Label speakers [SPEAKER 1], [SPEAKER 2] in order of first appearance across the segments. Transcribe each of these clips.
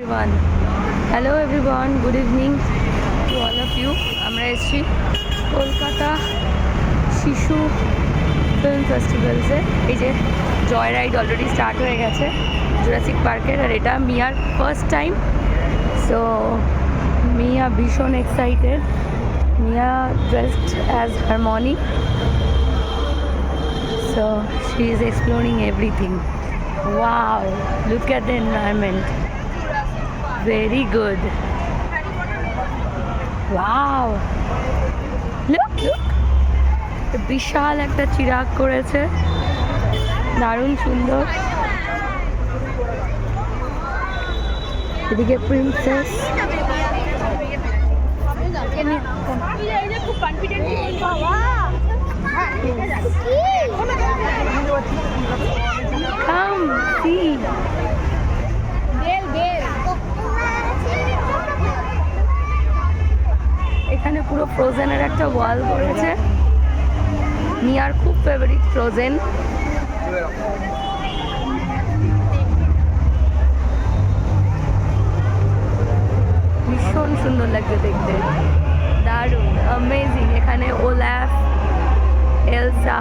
[SPEAKER 1] everyone. Hello everyone. Good evening to all of you. আমরা এসেছি কলকাতা শিশু ফিল্ম ফেস্টিভ্যালসে। এই যে জয় রাইড অলরেডি স্টার্ট হয়ে গেছে জুরাসিক পার্কের, আর এটা মিয়ার ফার্স্ট টাইম। সো মিয়া ভীষণ excited. Mia dressed as Harmony, so she is exploring everything. Wow, look at the environment. Very good. Wow, look. বিশাল একটা চিরাগ করেছে, দারুণ সুন্দর। এদিকে প্রিন্সেস। Come see. এখানে পুরো ফ্রোজেনের একটা ওয়াল করেছে। মিয়ার খুব ফেভারিট ফ্রোজেন। ভীষণ সুন্দর লাগছে দেখতে, দারুণ, অ্যামেজিং। এখানে ওলাফ, এলসা,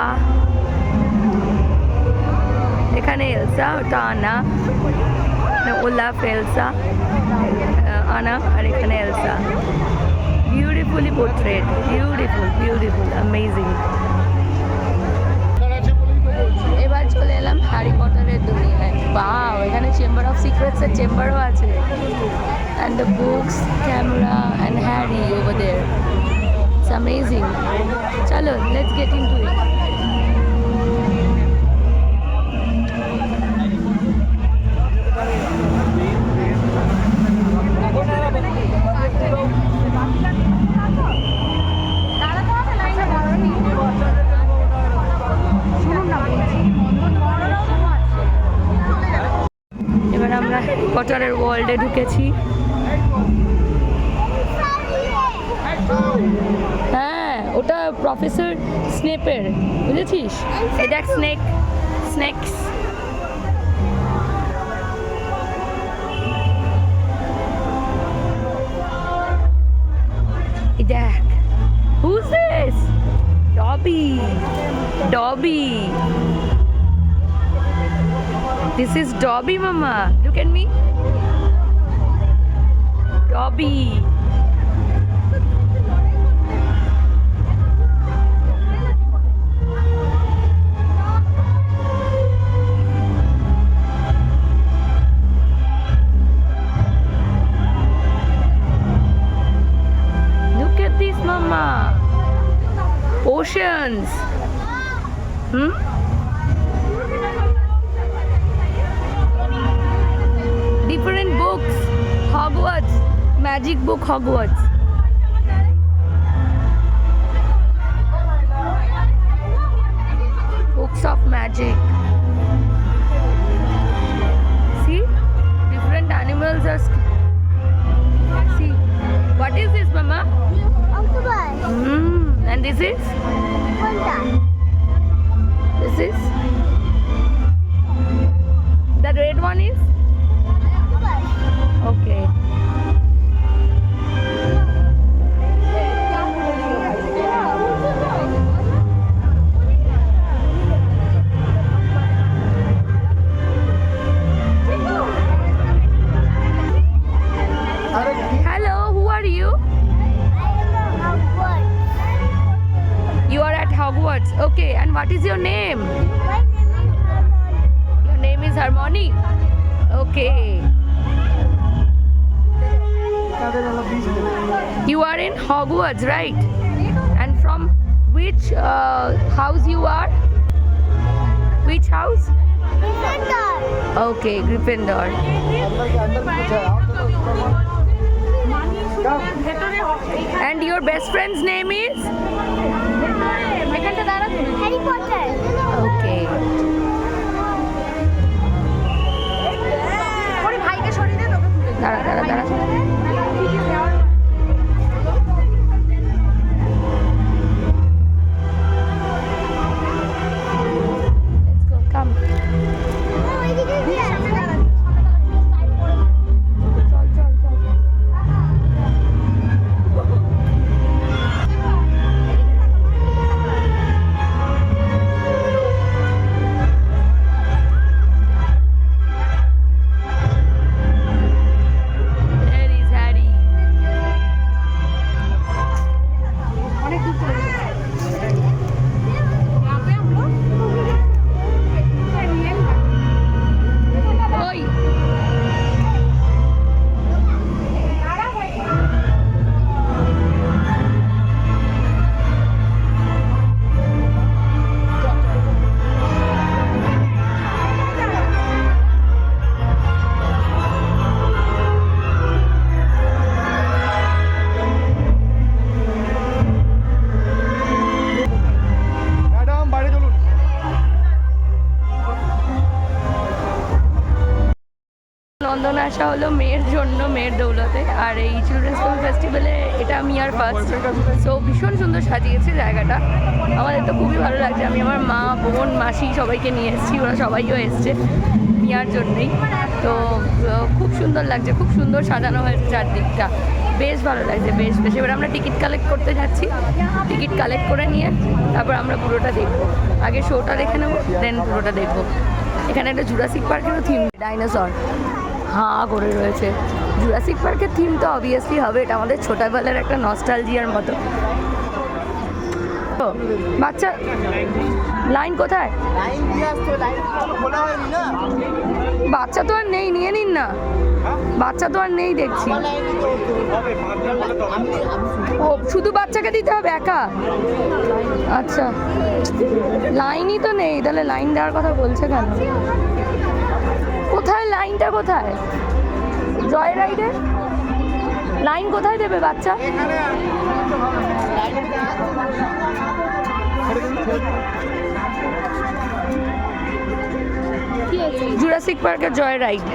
[SPEAKER 1] এখানে এলসা, ওটা আনা, ওলাফ, এলসা, আনা, আর এখানে Elsa. Beautifully portrait, beautiful, amazing. এবার চলে এলাম হ্যারি পটারের দুনিয়ায়। বাও, এখানে চেম্বার অফ সিক্রেটসের চেম্বারও আছে, and the books, camera and Harry over there. It's amazing. Chalo, let's get into it. এবার আমরা হ্যারি পটারের ওয়ার্ল্ডে ঢুকেছি। হ্যাঁ, ওটা প্রফেসর স্নেপের, বুঝেছিস? এই দেখ, স্নেকস। এই দেখ, who's this? Dobby. This is Dobby, Mama. Look at me. Dobby. Look at this, Mama. Oceans. Different books. Hogwarts. Magic book Hogwarts. Books of magic. See? Different animals are... See? What is this, Mama?
[SPEAKER 2] Octopus.
[SPEAKER 1] And this is?
[SPEAKER 2] Panda.
[SPEAKER 1] This is? The red one is?
[SPEAKER 2] Octopus.
[SPEAKER 1] Okay. Hello, who are you?
[SPEAKER 2] I am a bird.
[SPEAKER 1] You are at Hogwarts. Okay, and what is your name?
[SPEAKER 2] My name is Harmony.
[SPEAKER 1] Your name is Harmony? Okay. You are in Hogwarts, right? And from which house you are? Which house?
[SPEAKER 2] Defender.
[SPEAKER 1] Okay, Gryffindor. And your best friend's name is?
[SPEAKER 2] Harry Potter.
[SPEAKER 1] Okay. দাঁড়া। Let's go, come.
[SPEAKER 2] No, I didn't.
[SPEAKER 1] জন্য মেয়ের দৌলতে। আর এই children's film ফেস্টিভ্যালে এটা মিয়ার first, so ভীষণ সুন্দর সাজিয়েছে জায়গাটা। আমাদের তো খুবই ভালো লাগছে। আমি আমার মা, বোন, মাসি সবাইকে নিয়ে এসেছি, ওরা সবাইও এসছে মিয়ার জন্যেই। তো খুব সুন্দর লাগছে, খুব সুন্দর সাজানো হয়েছে চারদিকটা, বেশ ভালো লাগছে, বেশ বেশ। এবার আমরা টিকিট কালেক্ট করতে যাচ্ছি, টিকিট কালেক্ট করে নিয়ে তারপর আমরা পুরোটা দেখবো। আগে শোটা দেখে নেবো, দেন পুরোটা দেখবো। এখানে একটা জুরাসিক পার্কেরও থিম, ডাইনোসর হাঁ করে রয়েছে। জুরাসিক পার্কের থিম তো অবভিয়াসলি হবে, এটা আমাদের ছোটোবেলার একটা নস্টালজিয়ার মতো। তো বাচ্চা লাইন কোথায়? বাচ্চা তো আর নেই, নিয়ে নিন না। বাচ্চা তো আর নেই দেখছি। ও শুধু বাচ্চাকে দিতে হবে একা? আচ্ছা, লাইনই তো নেই, তাহলে লাইন দেওয়ার কথা বলছে কেন? কোথায় লাইনটা, কোথায় জয় রাইডে লাইন কোথায় দেবে বাচ্চা? জুরাসিক পার্কের জয় রাইড।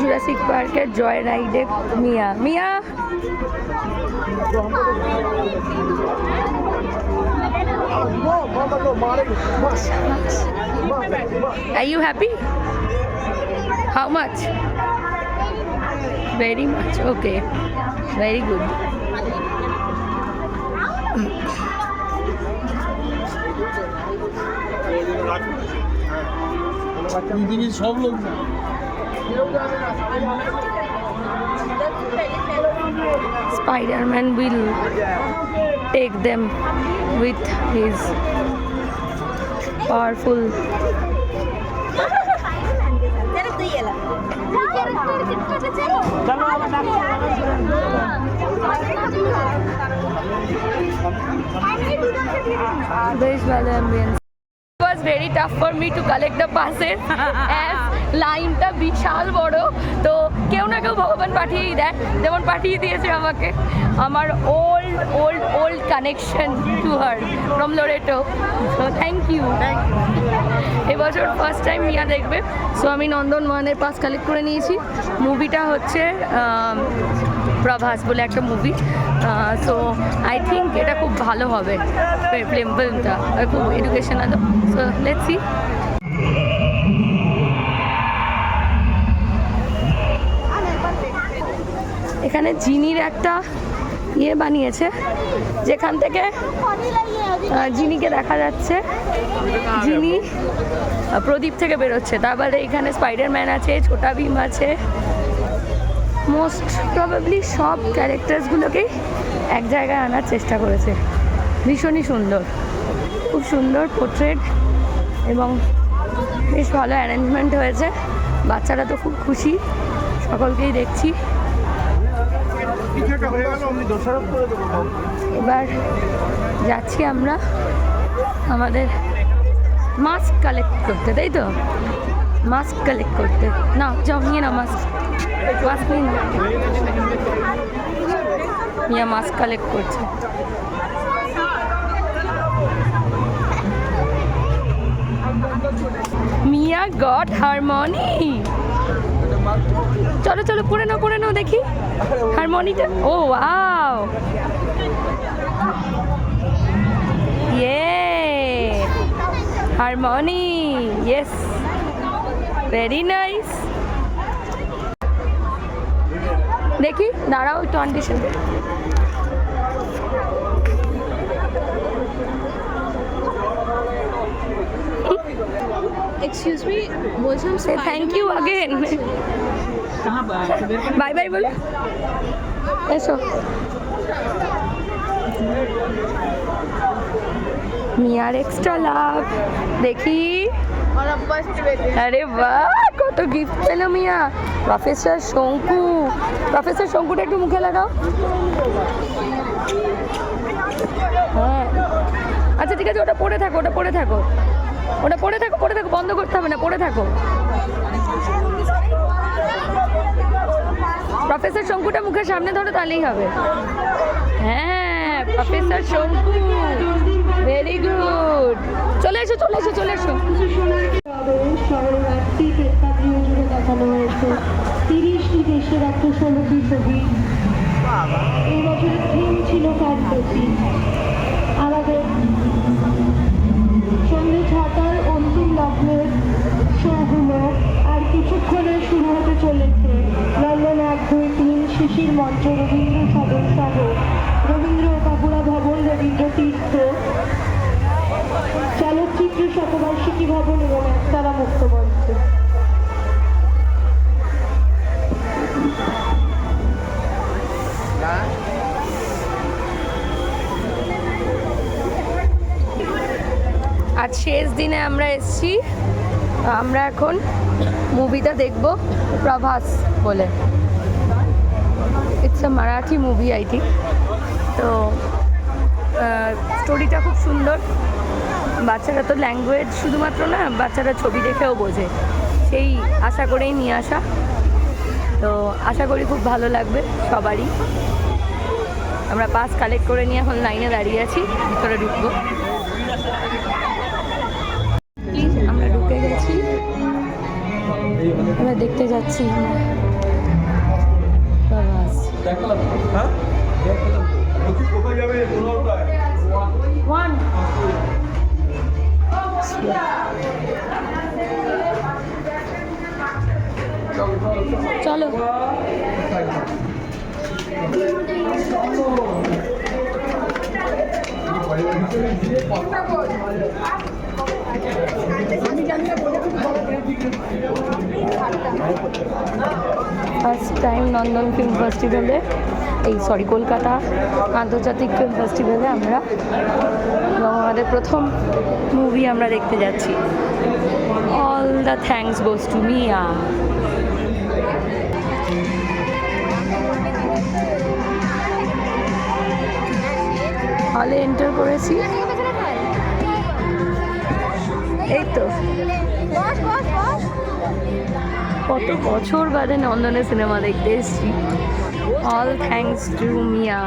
[SPEAKER 1] জুরাসিক পার্কের জয় রাইডে মিয়া। মিয়া Are you happy? How much? Very much. Okay. Very good.
[SPEAKER 3] সব লোক
[SPEAKER 1] Spider-Man will take them with his powerful বেশ ভালো ambience. It was very tough for me to collect the passes as লাইনটা বিশাল বড়। তো কেউ না কেউ ভগবান পাঠিয়েই দেয়, যেমন পাঠিয়ে দিয়েছে আমাকে আমার old connection to her from Loreto. So thank you. এবছর ফার্স্ট টাইম মিয়া দেখবে, সো আমি নন্দনমোহনের পাস কালেক্ট করে নিয়েছি। মুভিটা হচ্ছে প্রভাস বলে একটা মুভি, সো আই থিঙ্ক এটা খুব ভালো হবে ফিল্মটা, খুব এডুকেশনাল। So let's see. এখানে জিনির একটা ইয়ে বানিয়েছে, যেখান থেকে জিনিকে দেখা যাচ্ছে। জিনি প্রদীপ থেকে বেরোচ্ছে। তারপরে এখানে স্পাইডারম্যান আছে, ছোটা ভীম আছে। মোস্ট প্রবাবলি সব ক্যারেক্টার্সগুলোকেই এক জায়গায় আনার চেষ্টা করেছে। ভীষণই সুন্দর, খুব সুন্দর পোর্ট্রেট এবং বেশ ভালো অ্যারেঞ্জমেন্ট হয়েছে। বাচ্চারা তো খুব খুশি, সকলকেই দেখছি। এবার যাচ্ছি আমরা আমাদের মাস্ক কালেক্ট করতে, তাই তো? মাস্ক কালেক্ট করতে। না যাও নিয়ে নাও মাস্ক, মাস্ক নিয়ে নাও। মিয়া মাস্ক কালেক্ট করছে। Mia got harmony. চলো চলো পড়ে নাও দেখি হারমোনিটা। Oh wow, yeah harmony, yes, very nice. দেখি দাঁড়াও একটু আন্টির সাথে।
[SPEAKER 4] এক্সকিউজ মি, বলছিলাম
[SPEAKER 1] সে thank you again. Bye bye বলো, এসো। মিয়ার এক্সট্রা লাভ দেখি। আরে বাহ, কত গিফট পেলো মিয়া। প্রফেসর শঙ্কু, প্রফেসর শঙ্কুটা একটু মুখে লাগাও। হ্যাঁ আচ্ছা ঠিক আছে, ওটা পড়ে থাকো, ওটা পড়ে থাকো, ওটা পড়ে থাকো, পড়ে থাকো, বন্ধ করতে হবে না, পড়ে থাকো। প্রফেসর শঙ্কুটা মুখের সামনে ধরো, তাহলেই হবে। হ্যাঁ প্রফেসর শঙ্কু, ভেরি গুড। চলে এসো চলে এসো চলে এসো।
[SPEAKER 4] শহরের 8টি প্রেক্ষাগৃহ জুড়ে দেখানো হয়েছে 30টি দেশের 116টি ছবি। এই বছরের থিম ছিল ফ্যান্টাসি। আমাদের সন্ধ্যে 6টার অন্তিম লগ্নের শোগুলো আর কিছুক্ষণে শুরু হতে চলেছে। লন্ডন 1, 2, 3 শিশির মঞ্চ, রবীন্দ্র সদন সহ রবীন্দ্র কাপুরা ভবন, রবীন্দ্র তীর্থ, চলচ্চিত্র শতবার্ষিকী ভবন এবং একতারা মুক্তমঞ্চ।
[SPEAKER 1] আজ শেষ দিনে আমরা এসেছি, আমরা এখন মুভিটা দেখব প্রভাস বলে। It's a Marathi movie I think. তো স্টোরিটা খুব সুন্দর। বাচ্চারা তো ল্যাঙ্গুয়েজ শুধুমাত্র না, বাচ্চারা ছবি দেখেও বোঝে, সেই আশা করেই নিয়ে আসা। তো আশা করি খুব ভালো লাগবে সবারই। আমরা পাস কালেক্ট করে নিয়ে এখন লাইনে দাঁড়িয়ে আছি, ভিতরে ঢুকবো। প্লিজ, আমরা ঢুকে গেছি, আমরা দেখতে যাচ্ছি প্রভাস। চলো ফার্স্ট টাইম নন্দন ফিল্ম ফেস্টিভ্যালে, কলকাতা আন্তর্জাতিক ফিল্ম ফেস্টিভ্যালে আমরা, এবং আমাদের প্রথম মুভি আমরা দেখতে যাচ্ছি। All the thanks goes to Mia. হলে এন্টার করেছি, এই তো কত বছর বাদে নন্দনে সিনেমা দেখতে এসেছি। All thanks to Mia.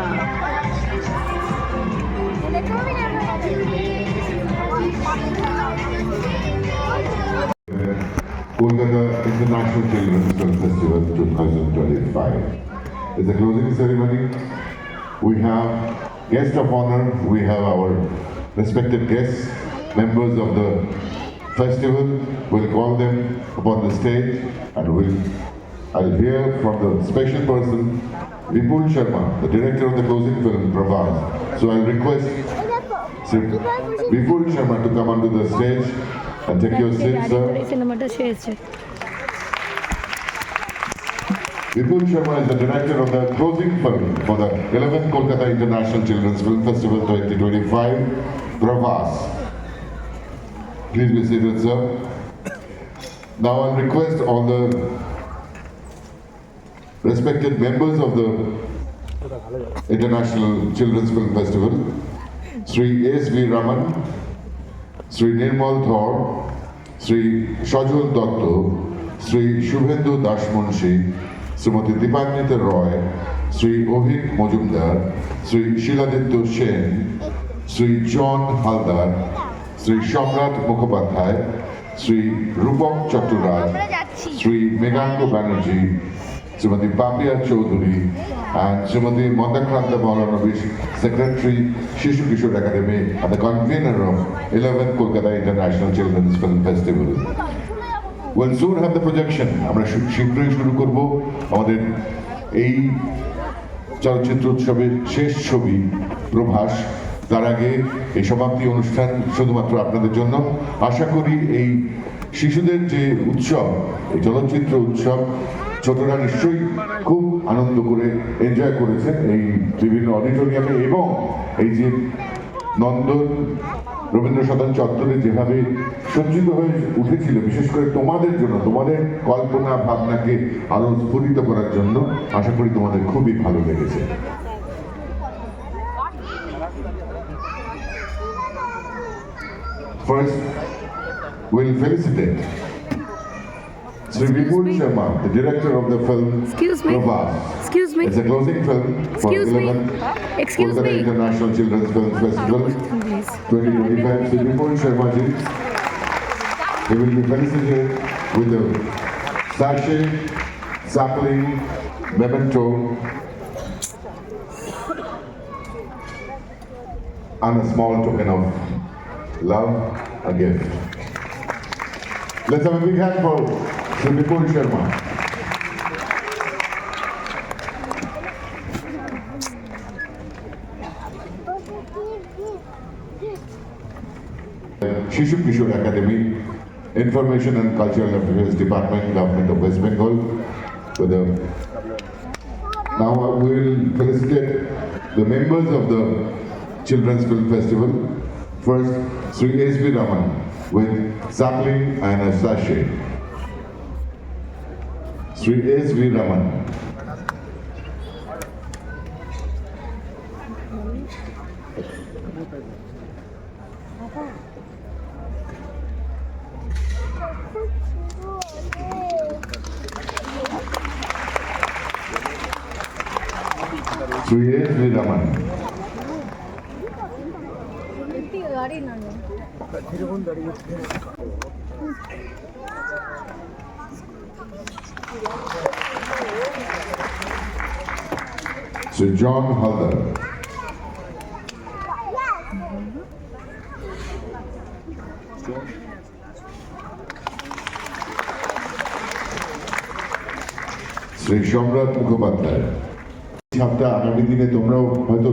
[SPEAKER 5] Kolkata International Children's Film Festival 2025. It's the closing ceremony. We have guest of honor. We have our respected guests, members of the festival. We'll call them upon the stage, and I'll hear from the special person, Vipul Sharma, the director of the closing film, Pravas. So I'll request Vipul Sharma to come onto the stage and take your seat, sir.
[SPEAKER 1] সিনেমাটা শেষ।
[SPEAKER 5] Vipul Sharma is the director of the closing film for the 11th Kolkata International Children's Film Festival 2025, Pravas. Please be seated, sir. Now I'll request all the respected members of the International Children's Film Festival, Sri S.V. Raman, Sri Nirmal Thor, Sri Shajul Dotto, Sri Shubhendu Dashmunshi, Srimati Dipanjita Roy, Sri Ohit Mojumdar, Sri Shiladitya Sen, Sri John Haldar, Sri Shamrat Mukhopadhyay, Sri Rupam Chatturaj, Sri Meghanto Banerjee, Srimati Papia Chaudhary, and Srimati Mondakranta Maulanabish, Secretary Shishu Kishore Academy and the convener of 11th Kolkata International Children's Film Festival. We'll soon have the projection. আমরা শীঘ্রই শুরু করব আমাদের এই চলচ্চিত্র উৎসবের শেষ ছবি প্রভাস। তার আগে এই সমাপ্তি অনুষ্ঠান শুধুমাত্র আপনাদের জন্য। আশা করি এই শিশুদের যে উৎসব, এই চলচ্চিত্র উৎসব, ছোটরা নিশ্চয়ই খুব আনন্দ করে এনজয় করেছেন এই বিভিন্ন অডিটোরিয়ামে, এবং এই যে নন্দন রবীন্দ্র সদন চত্বরে যেভাবে সজ্জিত হয়ে উঠেছিল, বিশেষ করে তোমাদের জন্য, তোমাদের কল্পনা ভাবনাকে আরো স্ফুরিত করার জন্য। আশা করি তোমাদের খুবই ভালো লেগেছে। First, we'll felicitate Sri Vipul Sharma, the director of the film
[SPEAKER 1] Excuse me.
[SPEAKER 5] Prabhas.
[SPEAKER 1] Excuse me.
[SPEAKER 5] It's a closing film for
[SPEAKER 1] Excuse me.
[SPEAKER 5] 11th
[SPEAKER 1] Excuse
[SPEAKER 5] Kolkata
[SPEAKER 1] me.
[SPEAKER 5] International Children's Film Festival
[SPEAKER 1] Please.
[SPEAKER 5] 2025. Sri Vipul Sharma ji, he will be felicitated with a sachet, sapling, memento, and a small token of love, a gift. Let's have a big hand for Sri Vipul Sharma. Shishu Kishore Academy, Information and Cultural Affairs Department, Government of West Bengal. Now we will felicitate the members of the Children's Film Festival. First, Sri S.V. Raman with sapling and a sachet. Sri S.V. Raman. Sri S.V. Raman. Sir John Halder. Shri সম্রাট মুখোপাধ্যায়। ছাপটা আগামী দিনে তোমরাও হয়তো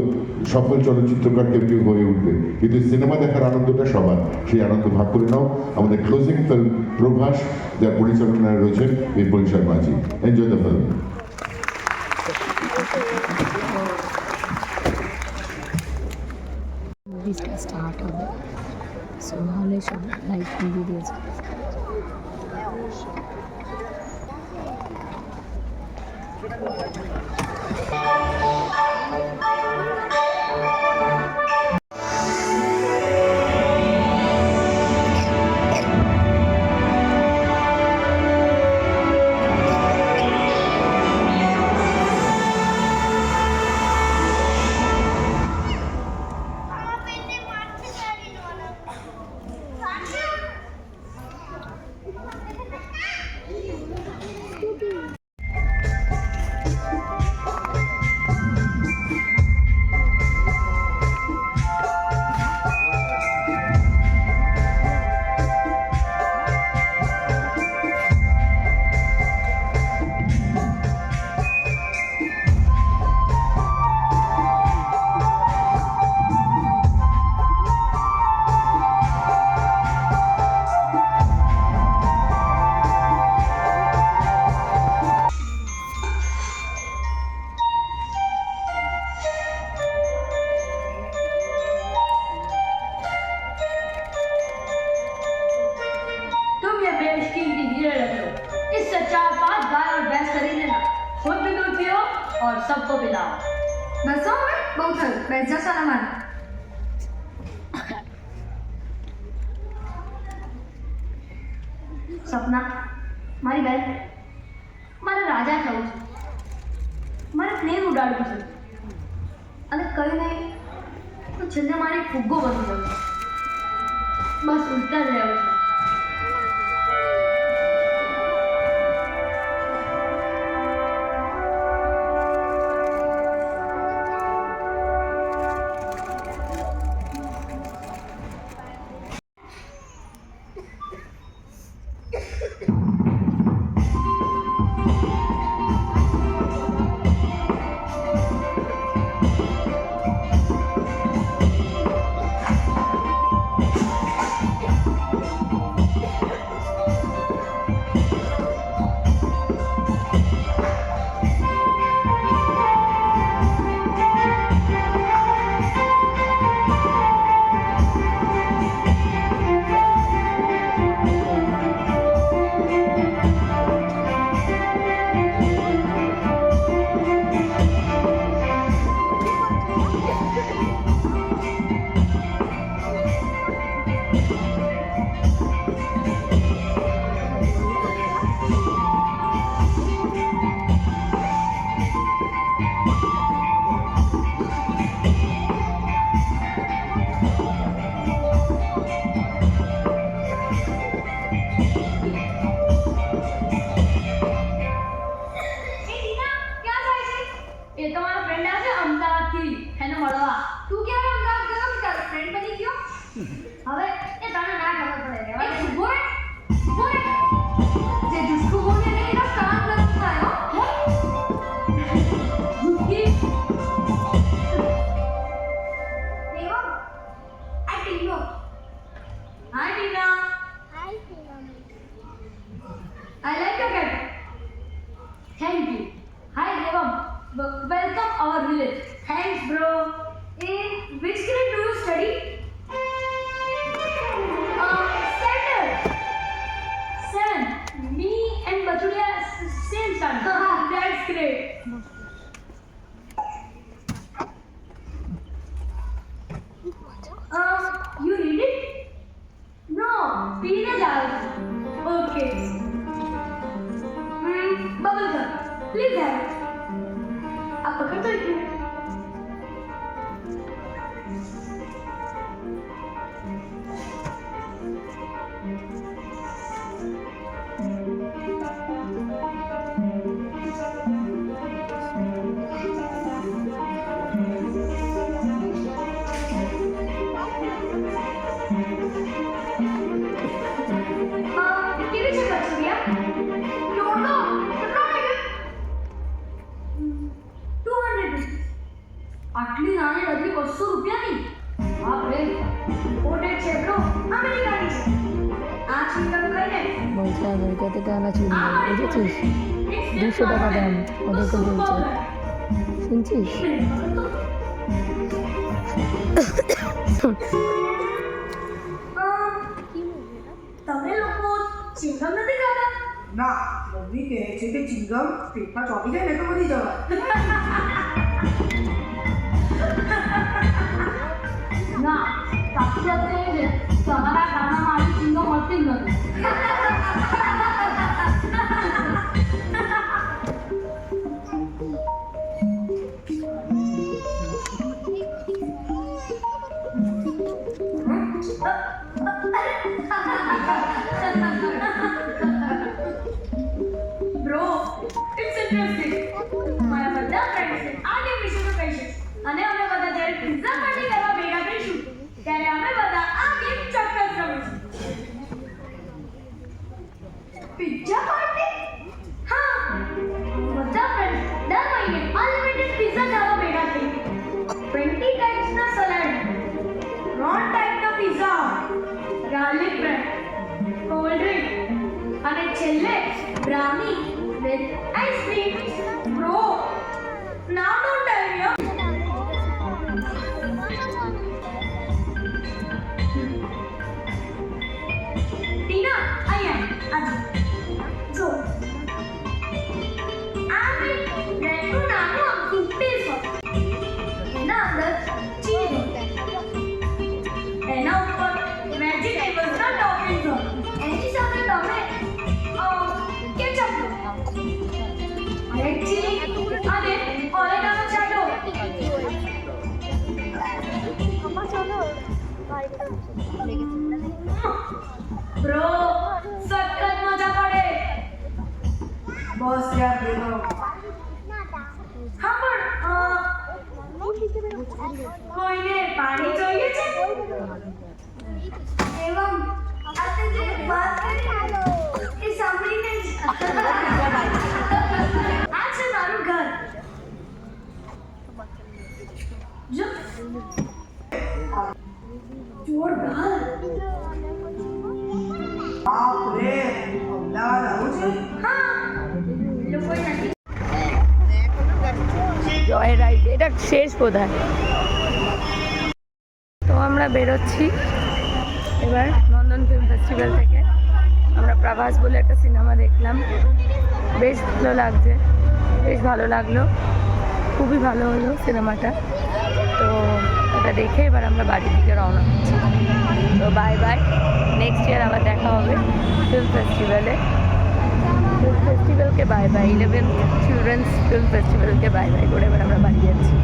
[SPEAKER 5] সফল চলচ্চিত্রকার কেউ হয়ে উঠবে, কিন্তু সিনেমা দেখার আনন্দটা সবার, সেই আনন্দ ভাগ করে নাও। আমাদের ক্লোজিং ফিল্ম প্রভাস, যার পরিচালনায় রয়েছেন Bipul Sharma ji. Enjoy the film.
[SPEAKER 1] মুভিটা স্টার্ট হবে, সো হলে সব লাইভ টিভি দিয়েছে।
[SPEAKER 6] इससे 4-5 गाय और भैंस खरीद लेना, खुद भी दूध पियो और सबको पिलाओ।
[SPEAKER 7] बसों में बहुत है, बैठ जा सलमान।
[SPEAKER 6] सपना મારી બેન મારા રાજા થવું છે, મારે પ્લેન ઉડાડવું છે અને કઈ નહીં તો છેલ્લે મારે ફુગ્ગો બની જવું છે, બસ ઉલટા જ રહેવું છે। Hi, Tina.
[SPEAKER 2] Hi, Simon.
[SPEAKER 6] I like your cat. Thank you. Hi, Devam. Welcome our village. Thanks, bro. In which grade do you study? Standard. 7. Me and Batulia same standard. That's great. You read it? No, पीने जा रही हूँ. Okay. Bubble gum. Please have it. आप पकड़ तो एक minute. किती check करतो या? एवढं 200 rupees. आटली नाणी लगली 200 रुपयानी. बापरे. ओटे चेकलो अमेरिकानी. आज चिकन खाइने.
[SPEAKER 1] বলছে আমেরিকা থেকে আনা চুড়ি বুঝেছিস 200 টাকা দাম ওদেরকে বলছে শুনছিস
[SPEAKER 6] તમે લોકો ચિંગમ નથી ખાતા?
[SPEAKER 4] ના મમ્મી કહે છે કે ચિંગમ પેટમાં ચોટી જાય ને તો મરી જવાય.
[SPEAKER 6] ના, સાચી વાત તો એ છે કે અમારા ગામમાં આવી ચિંગમ મળતી જ નથી. Bro, it's interesting. મારા બધા ફ્રેન્ડ્સ આને વિશે કહીશું અને અમે બધા જ્યારે પિઝા પાર્ટી કરવા ભેગા થઈશું ત્યારે અમે બધા આ ગેમ ચોક્કસ રમીશું. Pizza party? હા, બધા ફ્રેન્ડ્સ દર મહિને અનલિમિટેડ પિઝા ખાવા ભેગા થઈ 20 ટાઈપ્સના સલાડ, 3 ટાઈપના pizza, garlic bread, cold drink અને છેલ્લે brownie with ice cream. Bro, now don't tell me. Tina, I am. Aaj. Jo. આમે રેડનું નાનું આખું પીસ હોય. એના અંદર ચીઝ હોય. એના ઉપર વેજીટેબલ્સના ટોપિંગ્સ હોય. એની સાથે તમે કેચઅપ લો. રેડ ચીલી અને ઓરેગાનો ચાટો. બ્રો, સખત મજા પડે.
[SPEAKER 4] બસ યાર બેનો.
[SPEAKER 6] હા પણ કોઈને પાણી જોઈએ છે? એવમ આપણે જે વાત કરી એ સાંભળીને જ આ છે મારું ઘર. જો જોરદાર.
[SPEAKER 4] બાપ રે અમદાવાદ આવું છે.
[SPEAKER 6] હા, લોકોએ નથી.
[SPEAKER 1] জয় রাইড এটা শেষ বোধহয় তো আমরা বেরোচ্ছি এবার নন্দন ফিল্ম ফেস্টিভ্যাল থেকে আমরা প্রভাস বলে একটা সিনেমা দেখলাম বেশ ভালো লাগছে বেশ ভালো লাগলো খুবই ভালো হলো সিনেমাটা তো ওটা দেখে এবার আমরা বাড়ির দিকে রওনা হচ্ছি তো বাই বাই নেক্সট ইয়ার আবার দেখা হবে ফিল্ম ফেস্টিভ্যালে ফিল্ম ফেস্টিভ্যালকে bye bye 11th children's film ফেস্টিভ্যালকে বাই বাই করে এবার আমরা বাড়ি যাচ্ছি